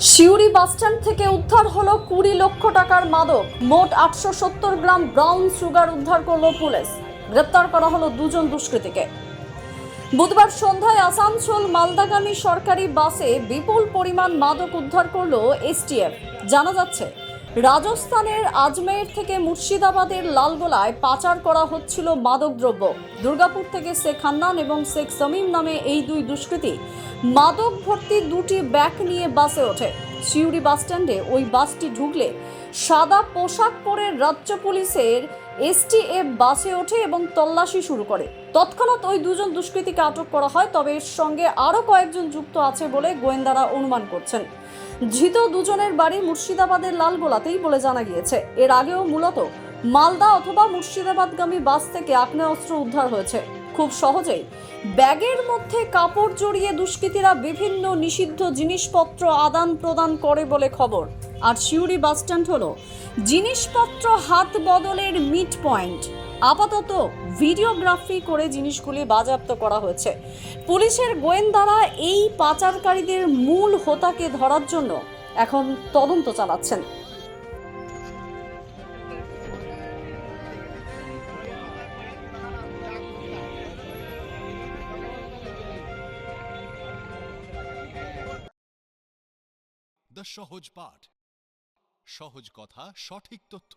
Suri bus stand থেকে উদ্ধার হলো 20 লক্ষ টাকার মাদক। মোট 870 গ্রাম ব্রাউন সুগার উদ্ধার করলো পুলিশ। গ্রেপ্তার করা হলো দুজন দুষ্কৃতীকে। বুধবার সন্ধ্যায় আসানসোল মালদাগামী সরকারি বাসে বিপুল পরিমাণ মাদক উদ্ধার করলো এসটিএফ। জানা যাচ্ছে, রাজস্থানের আজমের থেকে মুর্শিদাবাদের লালগোলায় পাচার করা হচ্ছিল মাদকদ্রব্য। দুর্গাপুর থেকে শেখ হান্নান এবং শেখ সামিম নামে এই দুই দুষ্কৃতী মাদক ভর্তি দুটি ব্যাগ নিয়ে বাসে ওঠে। সিউড়ি বাসস্ট্যান্ডে ওই বাসটি ঢুকলে সাদা পোশাক পরে রাজ্য পুলিশের এসটিএফ বাসে ওঠে এবং তল্লাশি শুরু করে। তৎক্ষণাৎ ওই দুজন দুষ্কৃতীকে আটক করা হয়, তবে এর সঙ্গে আরও কয়েকজন যুক্ত আছে বলে গোয়েন্দারা অনুমান করছেন। ধৃত দুজনের বাড়ি মুর্শিদাবাদের লালগোলাতেই বলে জানা গিয়েছে। এর আগেও মূলত মালদা অথবা মুর্শিদাবাদগামী বাস থেকে আগ্নেয়াস্ত্র উদ্ধার হয়েছে। খুব সহজেই ব্যাগের মধ্যে কাপড় জড়িয়ে দুষ্কৃতীরা বিভিন্ন নিষিদ্ধ জিনিসপত্র আদান প্রদান করে বলে খবর। আর সিউড়ি বাসস্ট্যান্ড হলো জিনিসপত্র হাত বদলের মিট পয়েন্ট। আপাতত ভিডিওগ্রাফি করে জিনিসগুলি বাজেয়াপ্ত করা হয়েছে। পুলিশের গোয়েন্দারা এই পাচারকারীদের মূল হোতাকে ধরার জন্য এখন তদন্ত চালাচ্ছেন। দ্য সহজ পাঠ, সহজ কথা, সঠিক তথ্য।